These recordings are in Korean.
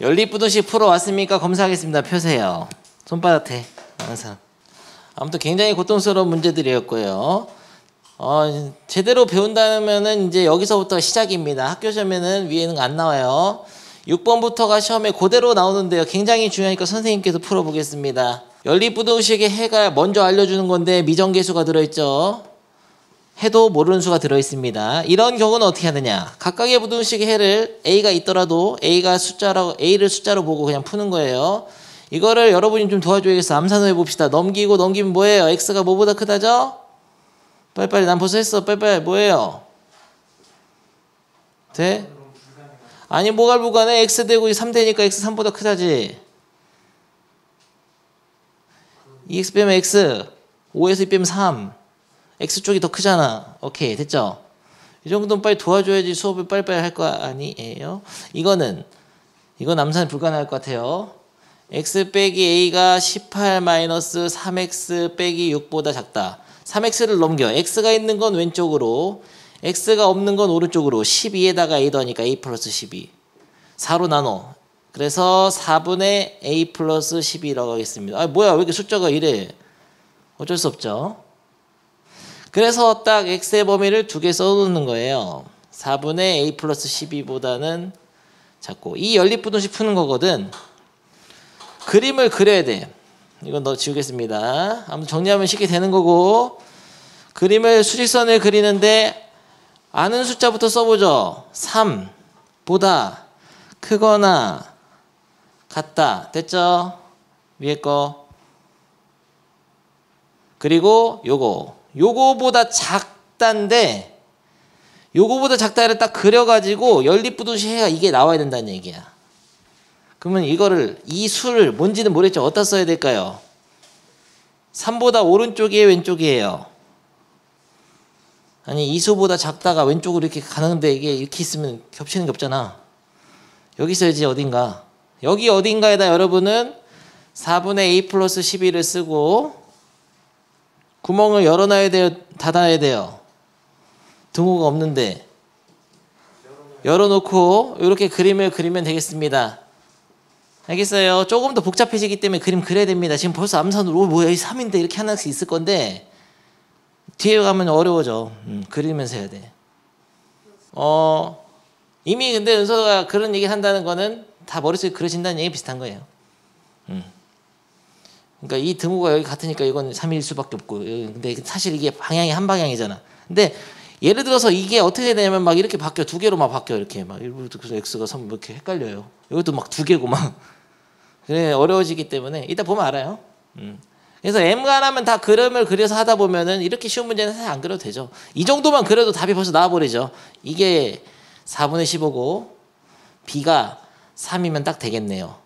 연립부등식 풀어왔습니까? 검사하겠습니다. 펴세요. 손바닥에 항상. 아무튼 굉장히 고통스러운 문제들이었고요. 제대로 배운다면은 이제 여기서부터 시작입니다. 학교 시험에는 위에는 안 나와요. 6번부터가 시험에 그대로 나오는데요. 굉장히 중요하니까 선생님께서 풀어보겠습니다. 연립부등식의 해가 먼저 알려주는 건데 미정계수가 들어있죠. 해도 모르는 수가 들어있습니다. 이런 경우는 어떻게 하느냐. 각각의 부등식의 해를 A가 있더라도 A를 숫자로 보고 그냥 푸는 거예요. 이거를 여러분이 좀 도와줘야겠어. 암산을 해봅시다. 넘기면 뭐예요? X가 뭐보다 크다죠? 빨리빨리. 난 벌써 했어. 빨리빨리. 뭐예요? 돼? 아니 뭐가 불가능해? X 되고 3 되니까 X 3보다 크다지. 2X 빼면 X 5에서 2 빼면 3. X쪽이 더 크잖아. 오케이 됐죠? 이 정도는 빨리 도와줘야지 수업을 빨리빨리 할 거 아니에요? 이건 암산이 불가능할 것 같아요. X 빼기 A가 18 마이너스 3X 빼기 6보다 작다. 3X를 넘겨. X가 있는 건 왼쪽으로, X가 없는 건 오른쪽으로. 12에다가 A 더하니까 A 플러스 12. 4로 나눠. 그래서 4분의 A 플러스 12라고 하겠습니다. 아 뭐야 왜 이렇게 숫자가 이래. 어쩔 수 없죠. 그래서 딱 X의 범위를 2개 써놓는 거예요. 4분의 A 플러스 12보다는 작고. 이 연립부등식 푸는 거거든. 그림을 그려야 돼. 이건 너 지우겠습니다. 아무튼 정리하면 쉽게 되는 거고. 그림을 수직선을 그리는데 아는 숫자부터 써보죠. 3보다 크거나 같다. 됐죠? 위에 거. 그리고 요거보다 작다인데 요거보다 작다를 딱 그려가지고 연립부등식 해가 이게 나와야 된다는 얘기야. 그러면 이 수를 뭔지는 모르겠죠. 어디다 써야 될까요? 3보다 오른쪽이에요? 왼쪽이에요? 아니 이 수보다 작다가 왼쪽으로 이렇게 가는데 이게 이렇게 있으면 겹치는 게 없잖아. 여기 써야지 어딘가. 여기 어딘가에다 여러분은 4분의 A 플러스 12를 쓰고 구멍을 열어놔야 돼요? 닫아야 돼요? 등호가 없는데 열어놓고 이렇게 그림을 그리면 되겠습니다. 알겠어요? 조금 더 복잡해지기 때문에 그림 그려야 됩니다. 지금 벌써 암산으로 뭐야 이 3인데 이렇게 하나씩 있을 건데 뒤에 가면 어려워져. 그리면서 해야 돼. 이미 근데 은서가 그런 얘기를 한다는 거는 다 머릿속에 그려진다는 얘기 비슷한 거예요. 그러니까 이 등호가 여기 같으니까 이건 3일 수밖에 없고. 근데 사실 이게 방향이 한 방향이잖아. 근데 예를 들어서 이게 어떻게 되냐면 막 이렇게 바뀌어. 2개로 막 바뀌어. 이렇게 막 그래서 X가 3 이렇게 헷갈려요. 이것도 막 2개고 막. 그래 어려워지기 때문에 이따 보면 알아요. 그래서 M가라면 다 그림을 그려서 하다 보면은 이렇게 쉬운 문제는 사실 안 그려도 되죠. 이 정도만 그려도 답이 벌써 나와버리죠. 이게 4분의 15고 B가 3이면 딱 되겠네요.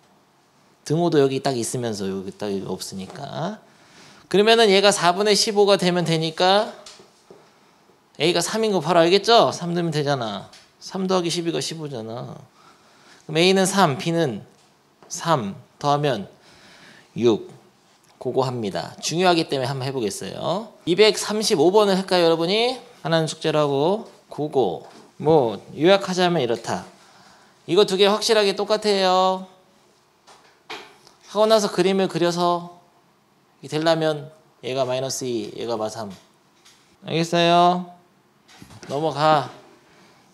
등호도 여기 딱 있으면서 여기 딱 이거 없으니까. 그러면은 얘가 4분의 15가 되면 되니까 A가 3인 거 바로 알겠죠? 3 넣으면 되잖아. 3 더하기 12가 15잖아. 그럼 A는 3, B는 3 더하면 6. 그거 합니다. 중요하기 때문에 한번 해보겠어요. 235번을 할까요, 여러분이? 하나는 숙제로 하고. 그거. 뭐 요약하자면 이렇다. 이거 2개 확실하게 똑같아요. 하고 나서 그림을 그려서 이게 되려면 얘가 마이너스 2, 얘가 마 3. 알겠어요? 넘어가.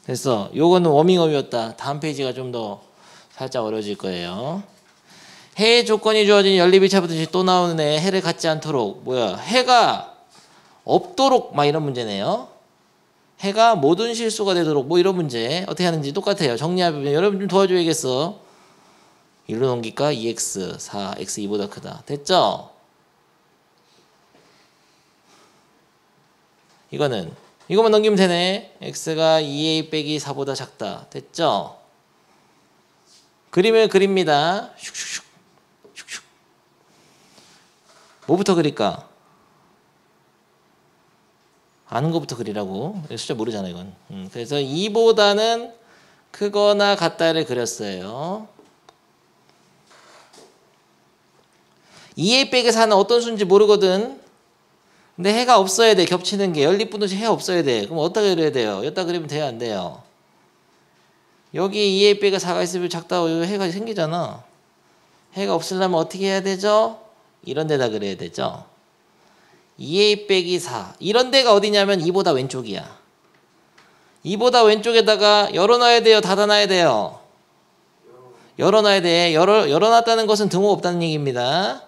됐어. 요거는 워밍업이었다. 다음 페이지가 좀 더 살짝 어려워질 거예요. 해의 조건이 주어진 연립일차부등식 또 나오네. 해를 갖지 않도록. 뭐야? 해가 없도록 막 이런 문제네요. 해가 모든 실수가 되도록 뭐 이런 문제. 어떻게 하는지 똑같아요. 정리하면 여러분 좀 도와줘야겠어. 1로 넘길까? 2x 4 x 2보다 크다. 됐죠? 이거만 넘기면 되네. x가 2a 빼기 4보다 작다. 됐죠? 그림을 그립니다. 슉슉슉 슉슉. 뭐부터 그릴까? 아는 것부터 그리라고. 숫자 모르잖아 이건. 그래서 2보다는 크거나 같다를 그렸어요. 2a 빼기 4는 어떤 수인지 모르거든. 근데 해가 없어야 돼. 겹치는 게. 연립부등식 해 없어야 돼. 그럼 어디다 그려야 돼요? 여기다 그리면 돼요? 안 돼요? 여기 2a 빼기 4가 있으면 작다고 해가 생기잖아. 해가 없으려면 어떻게 해야 되죠? 이런 데다 그려야 되죠. 2a 빼기 4 이런 데가 어디냐면 2보다 왼쪽이야. 2보다 왼쪽에다가 열어놔야 돼요? 닫아놔야 돼요? 열어놔야 돼. 열어놨다는 것은 등호가 없다는 얘기입니다.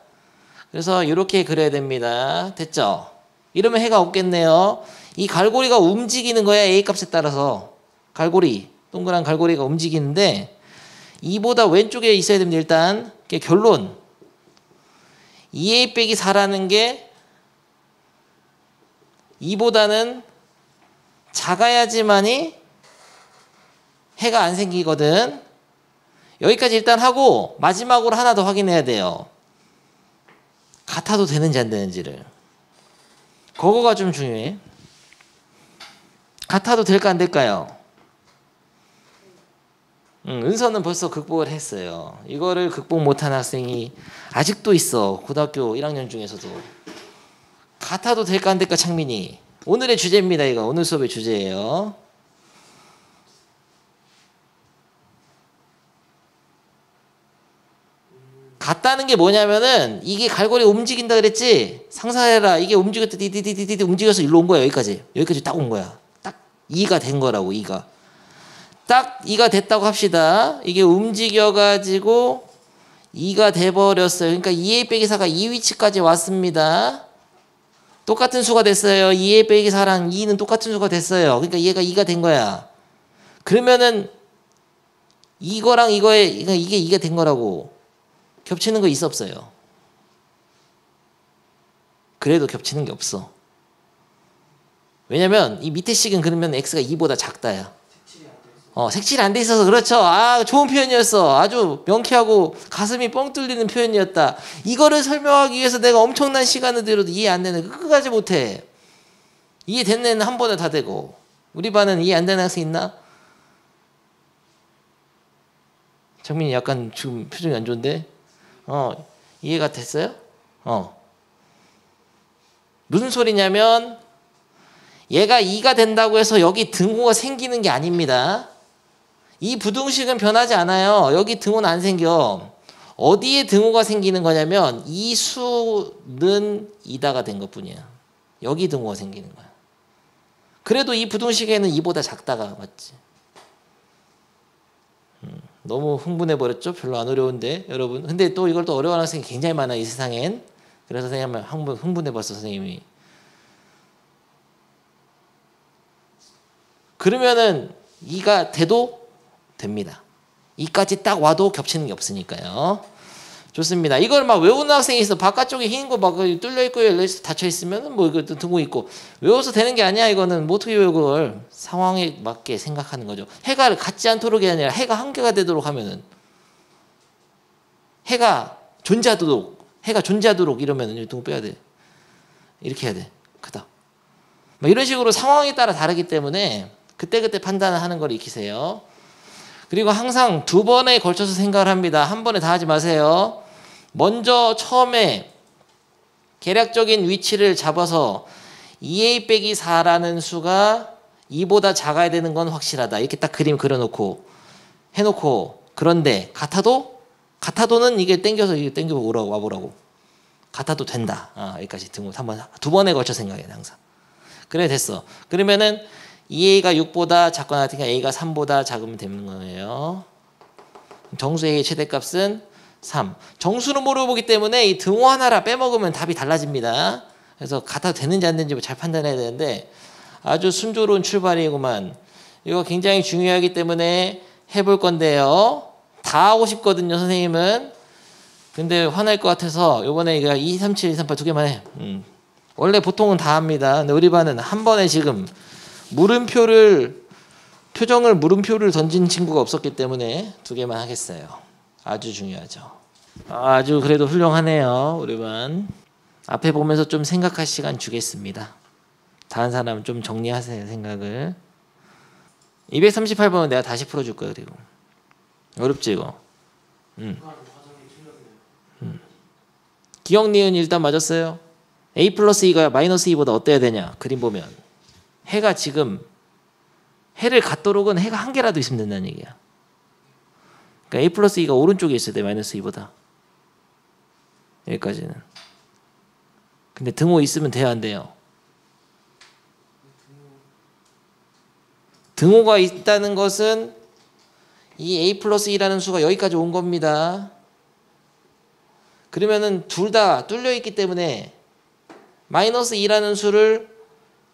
그래서 이렇게 그려야 됩니다. 됐죠? 이러면 해가 없겠네요. 이 갈고리가 움직이는 거야. A 값에 따라서. 갈고리, 동그란 갈고리가 움직이는데 2보다 왼쪽에 있어야 됩니다. 일단 결론 2a 빼기 4라는 게 2보다는 작아야지만이 해가 안 생기거든. 여기까지 일단 하고 마지막으로 하나 더 확인해야 돼요. 같아도 되는지 안 되는지를. 그거가 좀 중요해. 같아도 될까 안 될까요? 은서는 벌써 극복을 했어요. 이거를 극복 못한 학생이 아직도 있어. 고등학교 1학년 중에서도. 같아도 될까 안 될까 창민이. 오늘의 주제입니다. 이거 오늘 수업의 주제예요. 같다는 게 뭐냐면은 이게 갈고리 움직인다 그랬지? 상상해라. 이게 움직였다 디디디디디 움직여서 일로 온 거야. 여기까지 딱 온 거야. 딱 2가 된 거라고. 2가 딱 2가 됐다고 합시다. 이게 움직여가지고 2가 돼버렸어요. 그러니까 2a 빼기 4가 이 위치까지 왔습니다. 똑같은 수가 됐어요. 2a 빼기 4랑 2는 똑같은 수가 됐어요. 그러니까 얘가 2가 된 거야. 그러면은 이거랑 이게 2가 된 거라고. 겹치는 거 있어 없어요? 그래도 겹치는 게 없어. 왜냐면 이 밑에 식은 그러면 x가 2보다 작다야. 색칠이 안 돼 있어서 그렇죠. 좋은 표현이었어. 아주 명쾌하고 가슴이 뻥 뚫리는 표현이었다. 이거를 설명하기 위해서 내가 엄청난 시간을 들여도 이해 안 되는 끝까지 못해. 이해된 애는 한 번에 다 되고. 우리 반은 이해 안 되는 학생 있나? 정민이 약간 지금 표정이 안 좋은데? 이해가 됐어요? 무슨 소리냐면 얘가 2가 된다고 해서 여기 등호가 생기는 게 아닙니다. 이 부등식은 변하지 않아요. 여기 등호는 안 생겨. 어디에 등호가 생기는 거냐면 이 수는 2다가 된 것뿐이야. 여기 등호가 생기는 거야. 그래도 이 부등식에는 2보다 작다가 맞지. 너무 흥분해버렸죠? 별로 안 어려운데 여러분. 근데 또 이걸 또 어려워하는 학생이 굉장히 많아 이 세상엔. 그래서 선생님은 흥분해봤어 선생님이. 그러면은 2가 돼도 됩니다. 2까지 딱 와도 겹치는 게 없으니까요. 좋습니다. 이걸 막 외우는 학생이 있어. 바깥쪽에 흰 거 막 뚫려 있고 열려 있어 닫혀 있으면은 뭐 이거 등호 있고 외워서 되는 게 아니야. 이거는 뭐 어떻게 외워 그걸. 상황에 맞게 생각하는 거죠. 해가 같지 않도록이 아니라 해가 한 개가 되도록 하면은 해가 존재하도록 이러면은 등호 빼야 돼. 이렇게 해야 돼. 크다. 막 이런 식으로 상황에 따라 다르기 때문에 그때그때 판단을 하는 걸 익히세요. 그리고 항상 두 번에 걸쳐서 생각을 합니다. 한 번에 다 하지 마세요. 먼저 처음에 계략적인 위치를 잡아서 2a 빼기 4라는 수가 2보다 작아야 되는 건 확실하다. 이렇게 딱 그림 그려놓고 해놓고 그런데 같아도는 이게 땡겨 오라고 와보라고. 같아도 된다. 여기까지 등호 두 번에 걸쳐 생각해야 돼 항상. 그래 됐어. 그러면은 2a가 6보다 작거나 같으니까 a가 3보다 작으면 되는 거예요. 정수 a의 최대값은 3. 정수는 모르보기 때문에 이 등호 하나라 빼먹으면 답이 달라집니다. 그래서 같아도 되는지 안 되는지 잘 판단해야 되는데 아주 순조로운 출발이구만. 이거 굉장히 중요하기 때문에 해볼 건데요. 다 하고 싶거든요 선생님은. 근데 화날 것 같아서 이번에 2, 3, 7, 2, 3, 8 두 개만 해. 원래 보통은 다 합니다. 근데 우리 반은 한 번에 지금 표정을 물음표를 던진 친구가 없었기 때문에 두 개만 하겠어요. 아주 중요하죠. 아주 그래도 훌륭하네요. 우리 반. 앞에 보면서 좀 생각할 시간 주겠습니다. 다른 사람 좀 정리하세요. 생각을. 238번은 내가 다시 풀어줄 거예요. 그리고 어렵지 이거. 기억 니은 일단 맞았어요. a 플러스 2가 마이너스 2보다 어때야 되냐. 그림 보면 해가 지금 해를 갖도록은 해가 한 개라도 있으면 된다는 얘기야. 그러니까 A 플러스 2가 오른쪽에 있어야 돼. 마이너스 2보다. 여기까지는. 근데 등호 있으면 돼야 안 돼요? 등호가 있다는 것은 이 A 플러스 2라는 수가 여기까지 온 겁니다. 그러면은 둘 다 뚫려 있기 때문에 마이너스 2라는 수를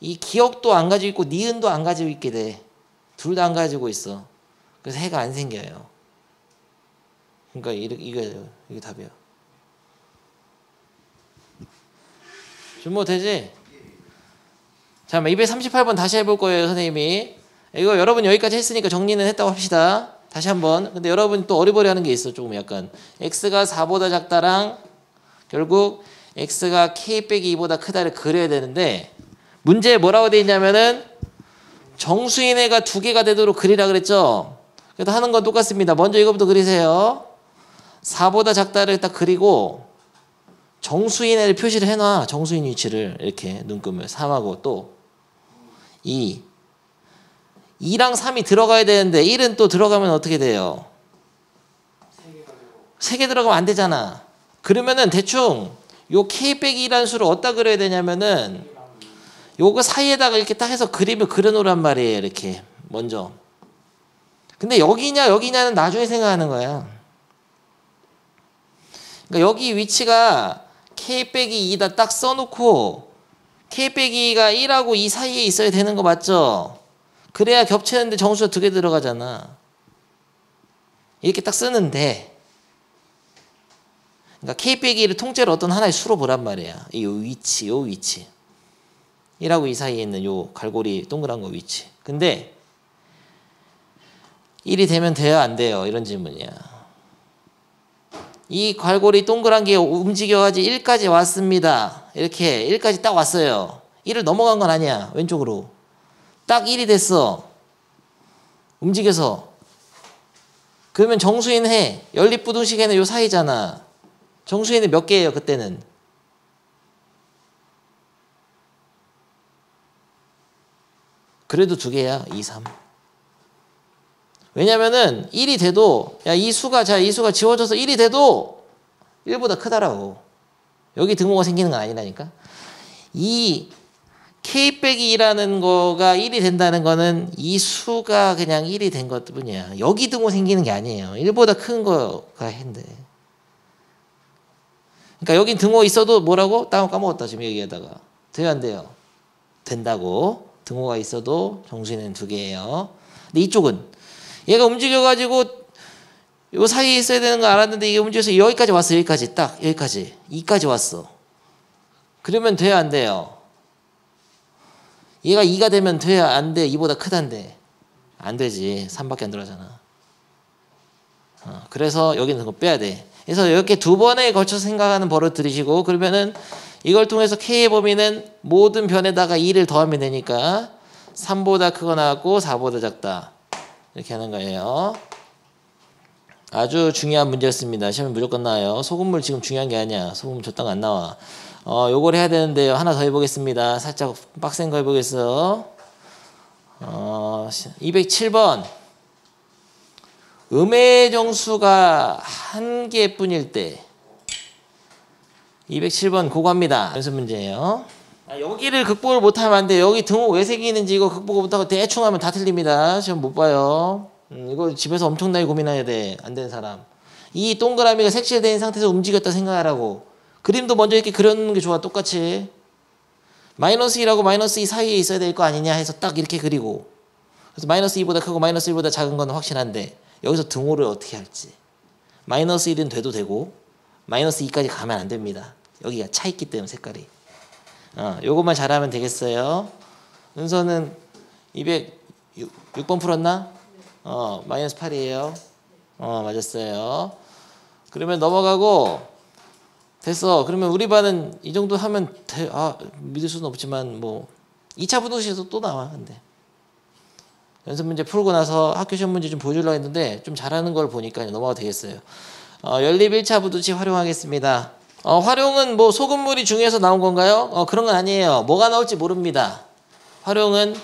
이 기억도 안 가지고 있고 니은도 안 가지고 있게 돼. 둘 다 안 가지고 있어. 그래서 해가 안 생겨요. 그러니까 이게 답이야. 준모 되지? 자, 238번 다시 해볼 거예요, 선생님이. 이거 여러분 여기까지 했으니까 정리는 했다고 합시다. 다시 한번. 근데 여러분 또 어리버리하는 게 있어. 조금 약간 x가 4보다 작다랑 결국 x가 k 빼기 2보다 크다를 그려야 되는데 문제에 뭐라고 돼 있냐면은 정수인애가 두 개가 되도록 그리라 그랬죠. 그래도 하는 건 똑같습니다. 먼저 이거부터 그리세요. 4보다 작다를 딱 그리고 정수인애를 표시를 해놔. 정수인 위치를 이렇게 눈금을 3하고 또 2. 2랑 3이 들어가야 되는데 1은 또 들어가면 어떻게 돼요? 3개 들어가면 안 되잖아. 그러면은 대충 요 k 빼기 2라는 수를 어디다 그려야 되냐면은 요거 사이에다가 이렇게 딱 해서 그림을 그려놓으란 말이에요. 이렇게 먼저. 근데 여기냐는 나중에 생각하는 거야. 그러니까 여기 위치가 k 빼기 2다 딱 써놓고 k 빼기 2가 1하고 2 사이에 있어야 되는 거 맞죠? 그래야 겹치는데 정수가 두 개 들어가잖아. 이렇게 딱 쓰는데 그러니까 k 빼기 1을 통째로 어떤 하나의 수로 보란 말이야. 요 위치. 1하고 2 사이에 있는 요 갈고리 동그란 거 위치. 근데 1이 되면 돼요? 안 돼요? 이런 질문이야. 이 갈고리 동그란 게 움직여가지고 1까지 왔습니다. 이렇게 1까지 딱 왔어요. 1을 넘어간 건 아니야. 왼쪽으로. 딱 1이 됐어. 움직여서. 그러면 정수인해. 연립부등식에는 요 사이잖아. 정수인은 몇 개예요? 그때는. 그래도 두 개야. 2, 3. 왜냐면은 1이 돼도 이 수가 지워져서 1이 돼도 1보다 크다라고. 여기 등호가 생기는 건 아니라니까. 이 k 빼기 2라는 거가 1이 된다는 거는 이 수가 그냥 1이 된 것 뿐이야. 여기 등호 생기는 게 아니에요. 1보다 큰 거가 한데. 그러니까 여긴 등호 있어도 뭐라고? 까먹었다 지금 얘기하다가. 돼요 안 돼요? 된다고. 등호가 있어도 정수는 두 개예요. 근데 이쪽은 얘가 움직여가지고 요 사이에 있어야 되는 거 알았는데 이게 움직여서 여기까지 왔어. 여기까지 딱 여기까지 2까지 왔어. 그러면 돼요 안 돼요? 얘가 2가 되면 돼요 안 돼? 2보다 크단데 안 되지. 3밖에 안 들어가잖아. 그래서 여기는 그거 빼야 돼. 그래서 이렇게 두 번에 걸쳐서 생각하는 버릇 들이시고 그러면은 이걸 통해서 K의 범위는 모든 변에다가 2를 더하면 되니까 3보다 크거 나왔고 4보다 작다. 이렇게 하는 거예요. 아주 중요한 문제였습니다. 시험에 무조건 나와요. 소금물 지금 중요한 게 아니야. 소금물 줬다가 안 나와. 요걸 해야 되는데요. 하나 더 해보겠습니다. 살짝 빡센 거 해보겠어. 207번. 음의 정수가 한 개뿐일 때 207번 그거합니다. 연습 문제예요. 여기를 극복을 못하면 안 돼. 여기 등호 왜 생기는지 이거 극복을 못하고 대충 하면 다 틀립니다. 시험 못 봐요. 이거 집에서 엄청나게 고민해야 돼. 안 되는 사람. 이 동그라미가 색칠된 상태에서 움직였다 생각하라고. 그림도 먼저 이렇게 그려놓는 게 좋아. 똑같이. 마이너스 2라고 마이너스 2 사이에 있어야 될 거 아니냐 해서 딱 이렇게 그리고. 그래서 마이너스 2보다 크고 마이너스 1보다 작은 건 확실한데 여기서 등호를 어떻게 할지. 마이너스 1은 돼도 되고 마이너스 2까지 가면 안 됩니다. 여기가 차 있기 때문에 색깔이. 요것만 잘하면 되겠어요. 은서는 206번 풀었나? 마이너스 8이에요. 맞았어요. 그러면 넘어가고 됐어. 그러면 우리 반은 이 정도 하면 믿을 수는 없지만 뭐 2차 부등식에서 또 나와. 근데 연습 문제 풀고 나서 학교 시험 문제 좀 보여주려고 했는데 좀 잘하는 걸 보니까 넘어가도 되겠어요. 연립 1차 부등식 활용하겠습니다. 활용은 뭐 소금물이 중요해서 나온 건가요? 그런 건 아니에요. 뭐가 나올지 모릅니다. 활용은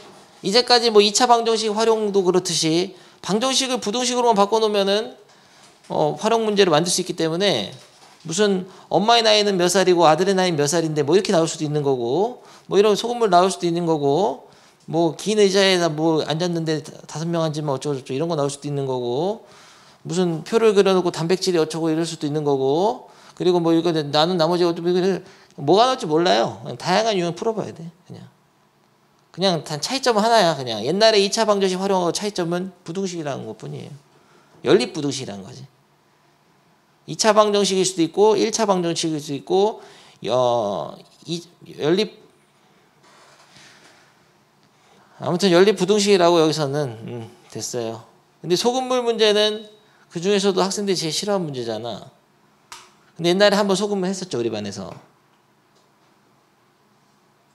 이제까지 뭐 2차 방정식 활용도 그렇듯이 방정식을 부등식으로만 바꿔놓으면은 활용 문제를 만들 수 있기 때문에 무슨 엄마의 나이는 몇 살이고 아들의 나이는 몇 살인데 뭐 이렇게 나올 수도 있는 거고 뭐 이런 소금물 나올 수도 있는 거고 뭐 긴 의자에다 뭐 앉았는데 5명 앉으면 어쩌고저쩌고 이런 거 나올 수도 있는 거고 무슨 표를 그려놓고 단백질이 어쩌고 이럴 수도 있는 거고 그리고 뭐 이거 나는 나머지 어쩌고 뭐가 나올지 몰라요. 다양한 유형 풀어봐야 돼. 그냥 단 차이점은 하나야. 그냥 옛날에 2차 방정식 활용하고 차이점은 부등식이라는 것뿐이에요. 연립 부등식이라는 거지. 2차 방정식일 수도 있고 1차 방정식일 수도 있고 연립 아무튼 연립 부등식이라고 여기서는 됐어요. 근데 소금물 문제는 그 중에서도 학생들이 제일 싫어하는 문제잖아. 근데 옛날에 한번 소금물 했었죠. 우리 반에서.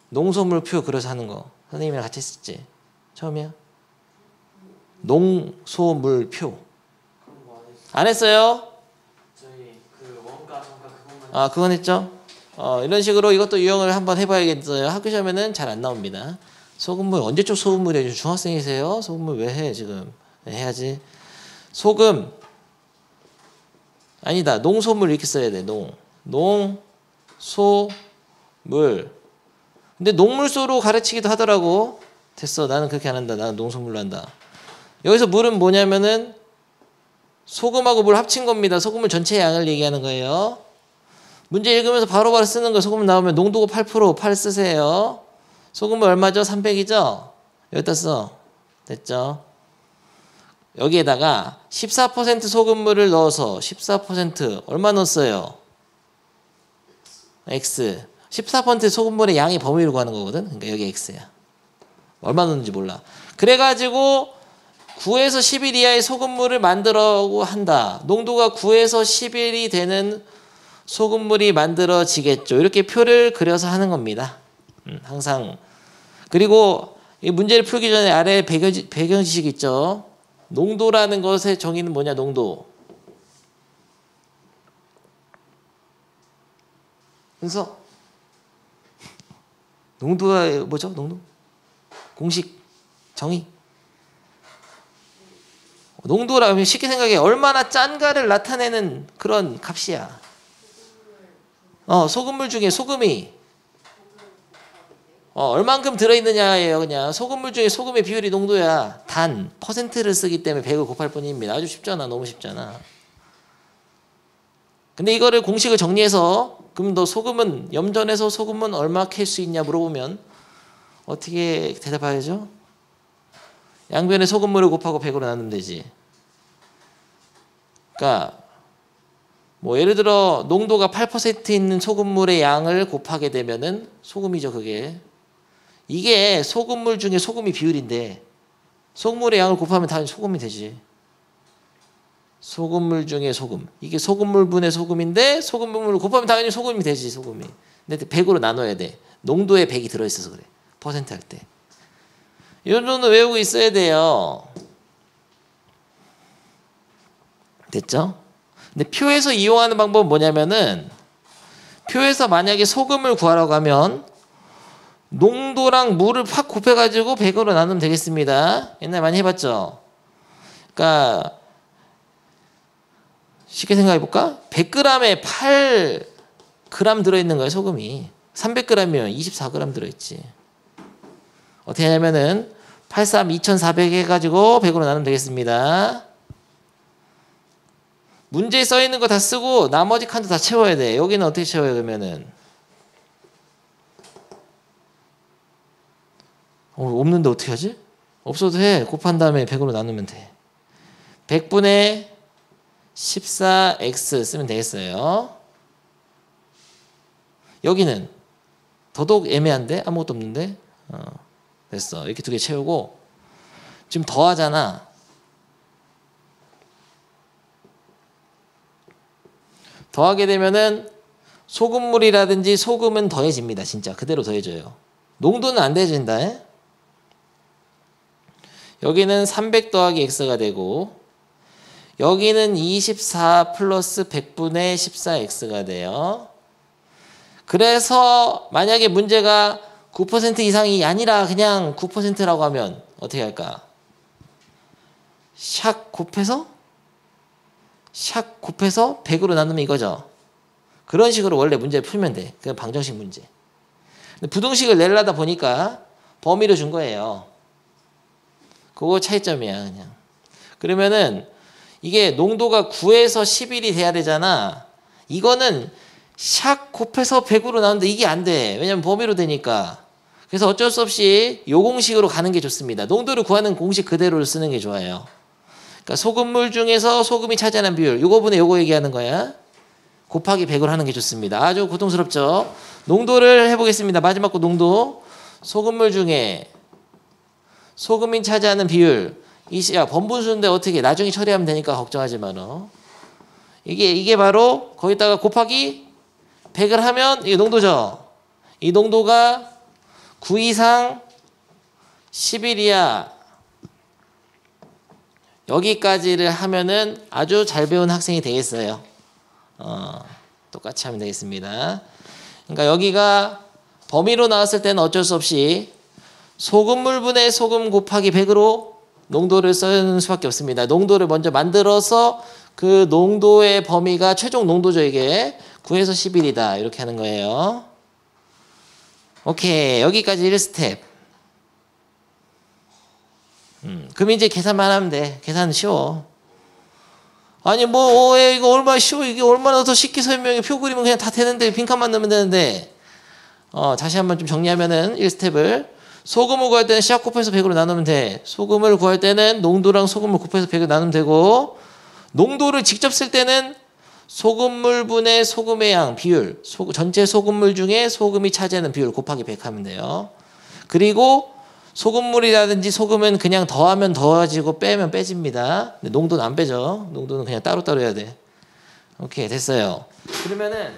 농소물표 그려서 하는 거. 선생님이랑 같이 했었지. 처음이야? 농소물표. 안 했어요? 저희 그 원가 정가 그것만. 아, 그건 했죠. 이런 식으로 이것도 유형을 한번 해봐야겠어요. 학교 시험에는 잘 안 나옵니다. 소금물 언제적 소금물이에요? 중학생이세요? 소금물 왜 해 지금? 해야지. 소금 아니다. 농소물 이렇게 써야 돼. 농소물. 근데 농물소로 가르치기도 하더라고. 됐어. 나는 그렇게 안 한다. 나는 농소물로 한다. 여기서 물은 뭐냐면은 소금하고 물 합친 겁니다. 소금물 전체 양을 얘기하는 거예요. 문제 읽으면서 바로바로 쓰는 거. 소금 나오면 농도가 8%, 8 쓰세요. 소금물 얼마죠? 300이죠? 여기다 써. 됐죠? 여기에다가 14% 소금물을 넣어서 14% 얼마 넣었어요? X. 14% 소금물의 양의 범위를 구하는 거거든. 그러니까 여기 X야. 얼마 넣는지 몰라. 그래가지고 9에서 10일 이하의 소금물을 만들어고 한다. 농도가 9에서 10일이 되는 소금물이 만들어지겠죠. 이렇게 표를 그려서 하는 겁니다. 항상. 그리고 이 문제를 풀기 전에 아래 배경 지식 있죠. 농도라는 것의 정의는 뭐냐? 농도. 은서. 농도가 뭐죠? 농도? 공식 정의. 농도라면 쉽게 생각해. 얼마나 짠가를 나타내는 그런 값이야. 소금물 중에 소금이 얼만큼 들어있느냐예요. 그냥 소금물 중에 소금의 비율이 농도야. 단 퍼센트를 쓰기 때문에 100을 곱할 뿐입니다. 아주 쉽잖아. 너무 쉽잖아. 근데 이거를 공식을 정리해서 그럼 너 소금은 염전에서 소금은 얼마 캘 수 있냐 물어보면 어떻게 대답해야죠? 양변에 소금물을 곱하고 100으로 나누면 되지. 그러니까 뭐 예를 들어 농도가 8% 있는 소금물의 양을 곱하게 되면은 소금이죠. 그게. 이게 소금물 중에 소금이 비율인데 소금물의 양을 곱하면 당연히 소금이 되지. 소금물 중에 소금. 이게 소금물분의 소금인데 소금물을 곱하면 당연히 소금이 되지. 소금이. 근데 100으로 나눠야 돼. 농도에 100이 들어있어서 그래. 퍼센트 할 때. 이런 정도 외우고 있어야 돼요. 됐죠? 근데 표에서 이용하는 방법은 뭐냐면은 표에서 만약에 소금을 구하라고 하면 농도랑 물을 팍 곱해가지고 100으로 나누면 되겠습니다. 옛날에 많이 해봤죠? 그러니까 쉽게 생각해볼까? 100g에 8g 들어있는 거예요. 소금이. 300g이면 24g 들어있지. 어떻게 하냐면은 83 2400 해가지고 100으로 나누면 되겠습니다. 문제에 써있는 거 다 쓰고 나머지 칸도 다 채워야 돼. 여기는 어떻게 채워요? 그러면은 없는데 어떻게 하지? 없어도 해. 곱한 다음에 100으로 나누면 돼. 100분의 14x 쓰면 되겠어요. 여기는 더더욱 애매한데? 아무것도 없는데? 됐어. 이렇게 두 개 채우고 지금 더하잖아. 더하게 되면은 소금물이라든지 소금은 더해집니다. 진짜 그대로 더해져요. 농도는 안 더해진다. 여기는 300 더하기 x가 되고 여기는 24 플러스 100분의 14x가 돼요. 그래서 만약에 문제가 9% 이상이 아니라 그냥 9%라고 하면 어떻게 할까? 샥 곱해서 샥 곱해서 100으로 나누면 이거죠. 그런 식으로 원래 문제를 풀면 돼. 그 방정식 문제. 근데 부등식을 내려다 보니까 범위로 준 거예요. 그거 차이점이야 그냥. 그러면은 이게 농도가 9에서 11이 돼야 되잖아. 이거는 샥 곱해서 100으로 나오는데 이게 안 돼. 왜냐면 범위로 되니까. 그래서 어쩔 수 없이 요 공식으로 가는 게 좋습니다. 농도를 구하는 공식 그대로 쓰는 게 좋아요. 그러니까 소금물 중에서 소금이 차지하는 비율, 요거분에 요거 얘기하는 거야. 곱하기 100으로 하는 게 좋습니다. 아주 고통스럽죠. 농도를 해보겠습니다. 마지막 거 농도. 소금물 중에 소금이 차지하는 비율. 야, 번분수인데 어떻게 나중에 처리하면 되니까 걱정하지 마. 너. 이게 바로 거기다가 곱하기 100을 하면 이게 농도죠. 이 농도가 9 이상 11 이하 여기까지를 하면은 아주 잘 배운 학생이 되겠어요. 똑같이 하면 되겠습니다. 그러니까 여기가 범위로 나왔을 때는 어쩔 수 없이 소금물분의 소금 곱하기 100으로 농도를 쓰는 수밖에 없습니다. 농도를 먼저 만들어서 그 농도의 범위가 최종 농도죠. 이게 9에서 11이다. 이렇게 하는 거예요. 오케이. 여기까지 1스텝. 그럼 이제 계산만 하면 돼. 계산은 쉬워. 아니 뭐 이거 얼마나 쉬워. 이게 얼마나 더 쉽게 설명해. 표 그리면 그냥 다 되는데 빈칸만 넣으면 되는데. 다시 한번 좀 정리하면은 1스텝을 소금을 구할 때는 샥 곱해서 100으로 나누면 돼. 소금을 구할 때는 농도랑 소금을 곱해서 100으로 나누면 되고, 농도를 직접 쓸 때는 소금물분의 소금의 양 비율, 전체 소금물 중에 소금이 차지하는 비율 곱하기 100 하면 돼요. 그리고 소금물이라든지 소금은 그냥 더하면 더해지고 빼면 빼집니다. 근데 농도는 안 빼죠. 농도는 그냥 따로따로 해야 돼. 오케이, 됐어요. 그러면은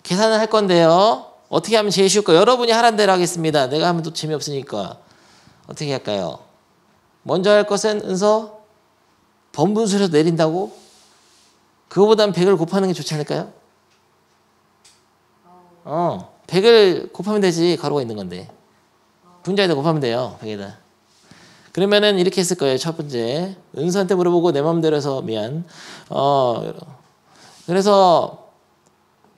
계산을 할 건데요. 어떻게 하면 제일 쉬울까요? 여러분이 하란 대로 하겠습니다. 내가 하면 또 재미없으니까. 어떻게 할까요? 먼저 할 것은 은서 번분수에서 내린다고? 그거보단 100을 곱하는 게 좋지 않을까요? 100을 곱하면 되지. 가로가 있는 건데. 분자에다 곱하면 돼요. 100에다. 그러면은 이렇게 했을 거예요. 첫 번째. 은서한테 물어보고 내 마음대로 해서 미안. 그래서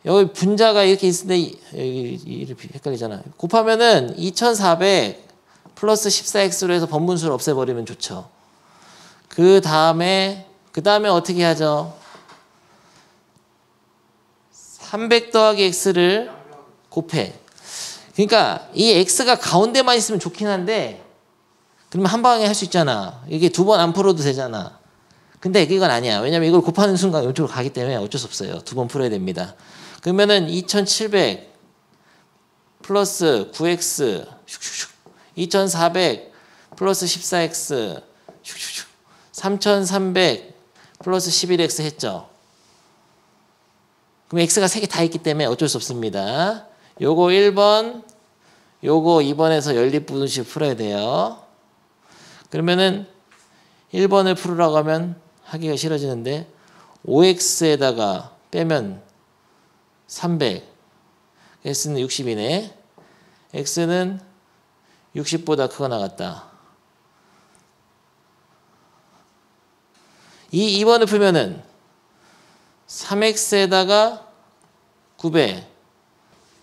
여기 분자가 이렇게 있는데 이렇게 헷갈리잖아. 곱하면은 2400 플러스 14x로 해서 번분수를 없애버리면 좋죠. 그 다음에 어떻게 하죠? 300 더하기 x를 곱해. 그러니까 이 x가 가운데만 있으면 좋긴 한데 그러면 한 방에 할 수 있잖아. 이게 두 번 안 풀어도 되잖아. 근데 이건 아니야. 왜냐면 이걸 곱하는 순간 이쪽으로 가기 때문에 어쩔 수 없어요. 두 번 풀어야 됩니다. 그러면은 2700 플러스 9x 2400 플러스 14x 3300 플러스 11x 했죠. 그럼 x가 3개 다 있기 때문에 어쩔 수 없습니다. 요거 1번, 요거 2번에서 연립분식 풀어야 돼요. 그러면은 1번을 풀으라고 하면 하기가 싫어지는데 5x에다가 빼면 300, x는 60이네. x는 60보다 크거 나갔다. 이 2번을 풀면은 3x에다가 900,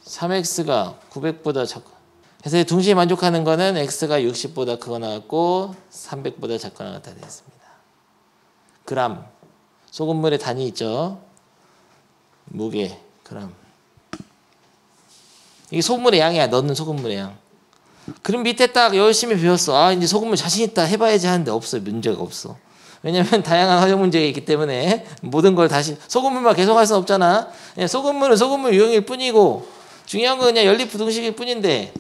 3x가 900보다 작고, 그래서 동시에 만족하는 거는 x가 60보다 크거 나갔고 300보다 작거 나갔다 되겠습니다. 그람, 소금물의 단위 있죠. 무게, 그람. 이게 소금물의 양이야. 넣는 소금물의 양. 그럼 밑에 딱 열심히 배웠어. 아, 이제 소금물 자신 있다 해봐야지 하는데 없어요. 문제가 없어. 왜냐면 다양한 활용 문제가 있기 때문에 모든 걸 다시 소금물만 계속 할 수는 없잖아. 그냥 소금물은 소금물 유형일 뿐이고 중요한 건 그냥 연립부등식일 뿐인데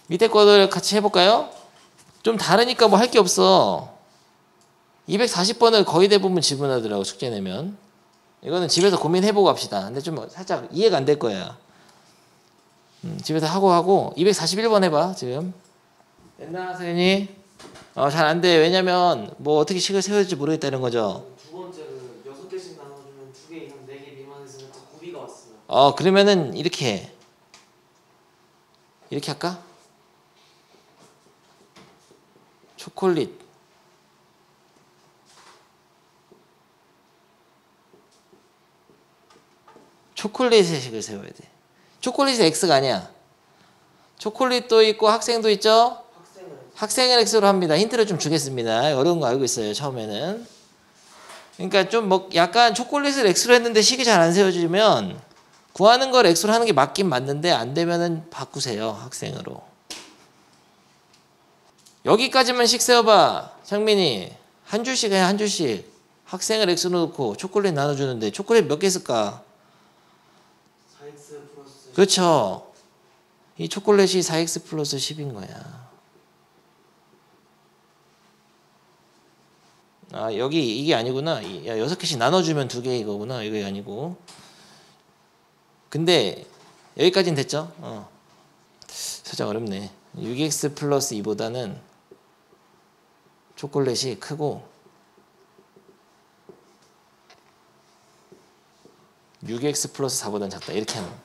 밑에 거를 같이 해볼까요? 좀 다르니까 뭐 할 게 없어. 240번을 거의 대부분 지분하더라고 숙제 내면. 이거는 집에서 고민해보고 합시다. 근데 좀 살짝 이해가 안 될 거야. 집에서 하고 241번 해봐 지금. 됐나 선생님? 잘 안 돼. 왜냐면 뭐 어떻게 식을 세워야 될지 모르겠다는 거죠. 두 번째는 6개씩 나눠주면 2개 이상 4개 미만에서는 다 고비가 왔어요. 그러면은 이렇게 할까? 초콜릿 초콜릿의 식을 세워야 돼. 초콜릿이 x가 아니야. 초콜릿도 있고 학생도 있죠. 학생을 x로 합니다. 힌트를 좀 주겠습니다. 어려운 거 알고 있어요. 처음에는. 그러니까 좀 뭐 약간 초콜릿을 x로 했는데 식이 잘 안 세워지면 구하는 걸 x로 하는 게 맞긴 맞는데 안 되면은 바꾸세요. 학생으로. 여기까지만 식 세워봐. 창민이. 한 줄씩 해. 한 줄씩. 학생을 x로 놓고 초콜릿 나눠주는데 초콜릿 몇 개 있을까? 4x 플러스 그렇죠. 이 초콜릿이 4x 플러스 10인 거야. 아, 여기 이게 아니구나. 야, 6개씩 나눠주면 2개 이거구나. 이게 아니고. 근데 여기까지는 됐죠? 살짝 어렵네. 6x 플러스 2보다는 초콜릿이 크고 6x 플러스 4보다는 작다. 이렇게 하는 거.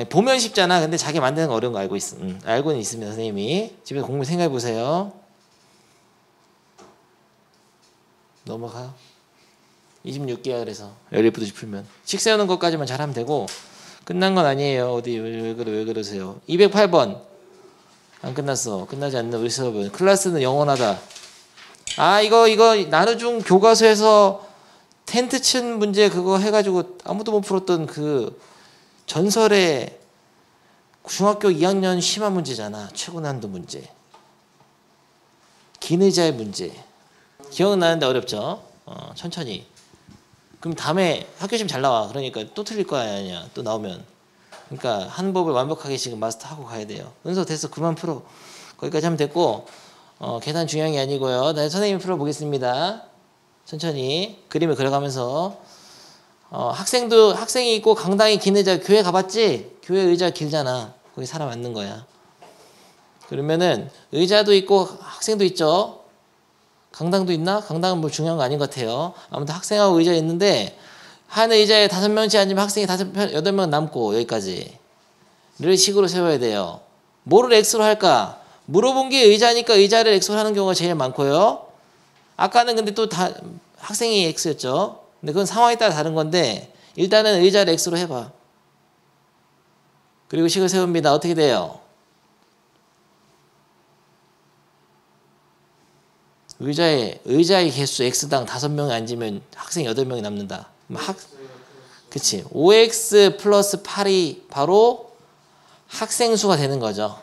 보면 쉽잖아. 근데 자기 만드는 거 어려운 거 알고 있어. 알고는 있습니다. 선생님이. 집에서 공부 생각해 보세요. 넘어가. 26개야. 그래서 17부터 풀면 식 세우는 것까지만 잘하면 되고 끝난 건 아니에요. 어디 왜 그러세요. 208번 안 끝났어. 끝나지 않는 우리 수업은 클래스는 영원하다. 아 이거 나누중 교과서에서 텐트 친 문제 그거 해가지고 아무도 못 풀었던 그 전설의 중학교 2학년 심화 문제잖아. 최고 난도 문제. 긴 의자의 문제. 기억나는데 어렵죠? 천천히. 그럼 다음에 학교 시험 잘 나와. 그러니까 또 틀릴 거 아니야. 또 나오면. 그러니까 한 법을 완벽하게 지금 마스터하고 가야 돼요. 은서 됐어. 그만 풀어. 거기까지 하면 됐고 계산 중요한 게 아니고요. 네, 선생님이 풀어보겠습니다. 천천히 그림을 그려가면서 학생이 있고 강당이 긴 의자. 교회 가봤지? 교회 의자 길잖아. 거기 사람 앉는 거야. 그러면은 의자도 있고 학생도 있죠. 강당도 있나? 강당은 뭐 중요한 거 아닌 것 같아요. 아무튼 학생하고 의자 있는데 한 의자에 5명씩 앉으면 학생이 8명 남고 여기까지. 이런 식으로 세워야 돼요. 뭐를 x로 할까? 물어본 게 의자니까 의자를 x로 하는 경우가 제일 많고요. 아까는 근데 또 다 학생이 x였죠. 근데 그건 상황에 따라 다른 건데 일단은 의자를 x로 해봐. 그리고 식을 세웁니다. 어떻게 돼요? 의자의 개수 x당 5명이 앉으면 학생 8명이 남는다. 그치. 5x 플러스 8이 바로 학생 수가 되는 거죠.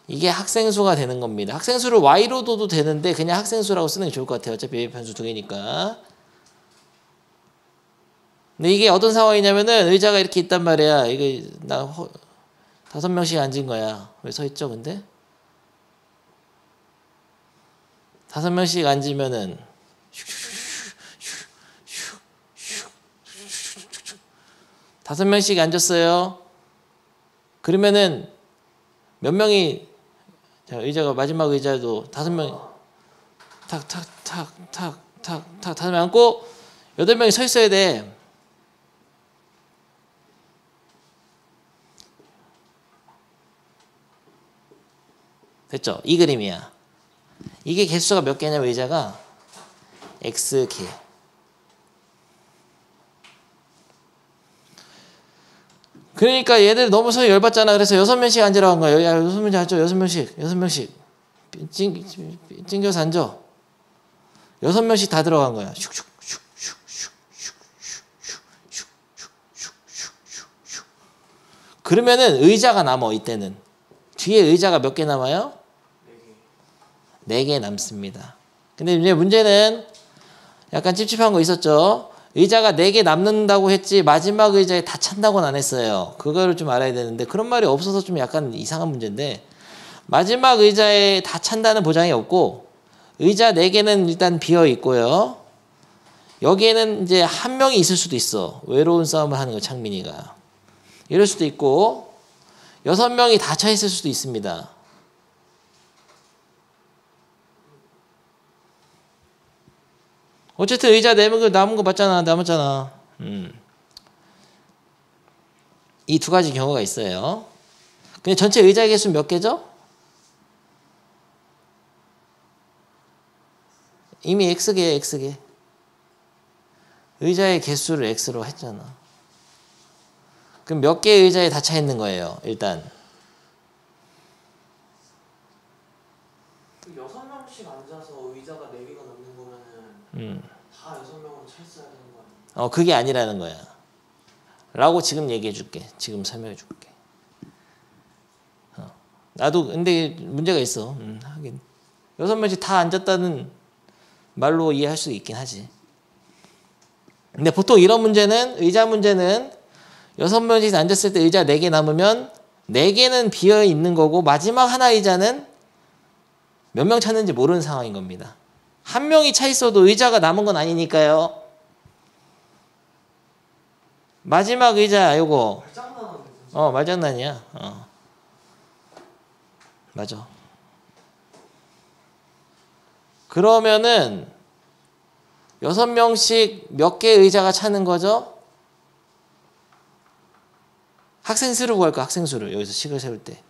이게 학생 수가 되는 겁니다. 학생 수를 y로 둬도 되는데 그냥 학생 수라고 쓰는 게 좋을 것 같아요. 어차피 변수 2개니까. 근데 이게 어떤 상황이냐면은 의자가 이렇게 있단 말이야. 이게 5명씩 앉은 거야. 왜 서 있죠, 근데? 5명씩 앉으면은 5명씩 앉았어요. 그러면은 몇 명이 의자가 마지막 의자도 5명 탁탁탁탁탁탁 5명 앉고 8명이 서 있어야 돼. 됐죠? 이 그림이야. 이게 개수가 몇 개냐면 의자가 X개. 그러니까 얘들 너무 서로 열받잖아. 그래서 6명씩 앉으라고 한 거예요. 야, 6명씩 앉죠. 6명씩. 찡겨서 앉아. 6명씩 다 들어간 거야. 그러면은 의자가 남아. 이때는. 뒤에 의자가 몇 개 남아요? 4개 남습니다. 근데 이제 문제는 약간 찝찝한 거 있었죠. 의자가 4개 남는다고 했지 마지막 의자에 다 찬다고는 안 했어요. 그거를 좀 알아야 되는데 그런 말이 없어서 좀 약간 이상한 문제인데 마지막 의자에 다 찬다는 보장이 없고 의자 4개는 일단 비어 있고요. 여기에는 이제 한 명이 있을 수도 있어. 외로운 싸움을 하는 거 창민이가. 이럴 수도 있고 6명이 다 차 있을 수도 있습니다. 어쨌든 의자 4명 남은 거 남았잖아. 이 2가지 경우가 있어요. 근데 전체 의자 개수 몇 개죠? 이미 X개예요, X개. 의자의 개수를 x로 했잖아. 그럼 몇 개의 의자에 다 차 있는 거예요, 일단. 6명씩 앉아서 의자가 4개가 넘는 거면은 다 6명으로 차 있어야 되는 거 아니야? 그게 아니라는 거야. 라고 지금 얘기해 줄게. 지금 설명해 줄게. 나도 근데 문제가 있어. 하긴 6명씩 다 앉았다는 말로 이해할 수 있긴 하지. 근데 보통 이런 문제는 의자 문제는 6명씩 앉았을 때 의자 4개 남으면 4개는 비어 있는 거고 마지막 하나 의자는 몇 명 찾는지 모르는 상황인 겁니다. 한 명이 차 있어도 의자가 남은 건 아니니까요. 마지막 의자 요거 말장난하는 말장난이야. 맞아. 그러면은 6명씩 몇 개의 의자가 차는 거죠? 학생 수를 구할까? 학생 수를 여기서 식을 세울 때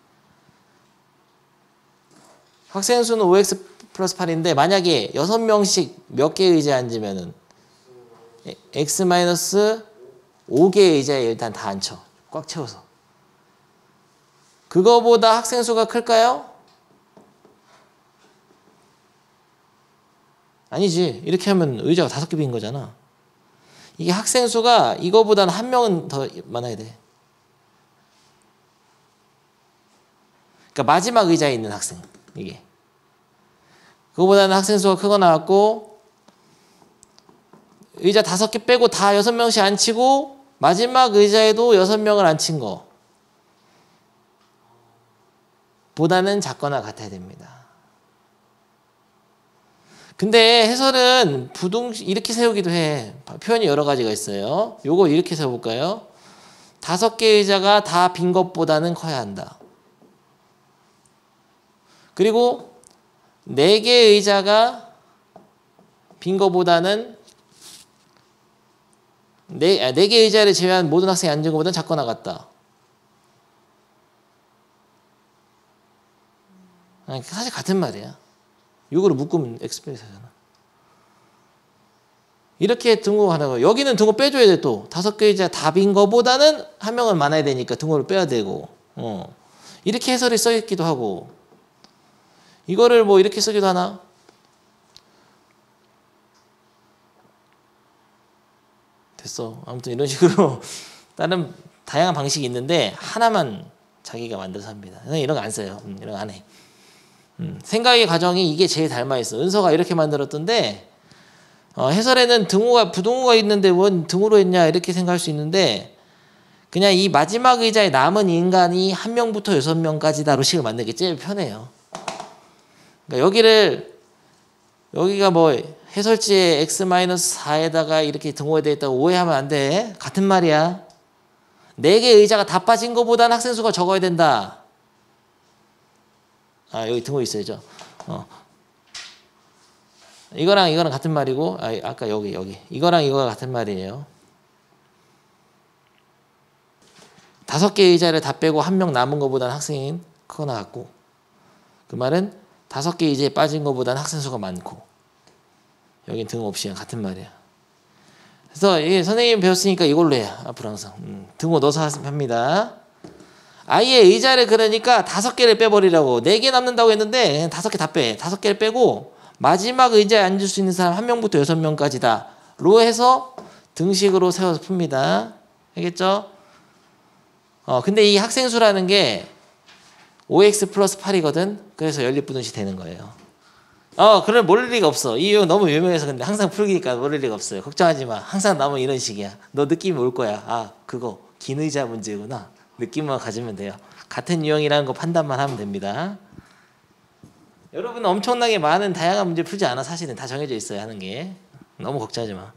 학생 수는 5x 플러스 8인데 만약에 6명씩 몇 개의 의자에 앉으면은 x 마이너스 5개의 의자에 일단 다 앉혀. 꽉 채워서. 그거보다 학생 수가 클까요? 아니지. 이렇게 하면 의자가 5개 빈 거잖아. 이게 학생 수가 이거보다는 한 명은 더 많아야 돼. 그러니까 마지막 의자에 있는 학생. 이게. 그거보다는 학생 수가 크거 나왔고 의자 5개 빼고 다 6명씩 앉히고 마지막 의자에도 6명을 앉힌 거 보다는 작거나 같아야 됩니다. 근데 해설은 이렇게 세우기도 해. 표현이 여러 가지가 있어요. 요거 이렇게 세워볼까요? 5개 의자가 다 빈 것보다는 커야 한다. 그리고 4개 의자가 빈 것보다는 4개 의자를 제외한 모든 학생이 앉은 것보다는 작거나 같다. 사실 같은 말이야. 6으로 묶으면 엑스프레스잖아. 이렇게 등호하는 거. 여기는 등호 빼줘야 돼 또. 5개 의자 다 빈 거보다는 한 명은 많아야 되니까 등호를 빼야 되고. 이렇게 해설이 써 있기도 하고. 이거를 뭐 이렇게 쓰기도 하나? 됐어. 아무튼 이런 식으로 다른 다양한 방식이 있는데 하나만 자기가 만들어서 합니다. 이런 거 안 써요. 이런 거 안 해. 생각의 과정이 이게 제일 닮아있어. 은서가 이렇게 만들었던데 해설에는 부등호가 있는데 뭔 등호로 했냐 이렇게 생각할 수 있는데 그냥 이 마지막 의자에 남은 인간이 1명부터 6명까지다로 식을 만드는 게 제일 편해요. 그러니까 여기가 뭐 해설지에 x-4에다가 이렇게 등호에 되어 있다고 오해하면 안 돼. 같은 말이야. 4개 의자가 다 빠진 것보다는 학생 수가 적어야 된다. 여기 등호 있어야죠. 이거랑 이거랑 같은 말이고, 아까 여기. 이거랑 이거가 같은 말이에요. 5개 의자를 다 빼고 1명 남은 것보다는 학생이 크거나 같고, 그 말은 5개 의자에 빠진 것보다는 학생 수가 많고, 여긴 등호 없이 같은 말이야. 그래서 선생님이 배웠으니까 이걸로 해요. 앞으로 항상. 등호 넣어서 합니다. 아예 의자를 그러니까 5개를 빼버리라고. 4개 남는다고 했는데 그냥 5개 다 빼. 5개를 빼고 마지막 의자에 앉을 수 있는 사람 1명부터 6명까지다. 로 해서 등식으로 세워서 풉니다. 알겠죠? 근데 이 학생수라는 게 5x 플러스 8이거든. 그래서 연립분원식 되는 거예요. 그럼 모를 리가 없어. 이 유형 너무 유명해서 근데 항상 풀기니까 모를 리가 없어요. 걱정하지 마. 항상 나오면 이런 식이야. 너 느낌이 올 거야. 그거 긴 의자 문제구나. 느낌만 가지면 돼요. 같은 유형이라는 거 판단만 하면 됩니다. 여러분은 엄청나게 많은 다양한 문제 풀지 않아. 사실은 다 정해져 있어요. 하는 게. 너무 걱정하지 마.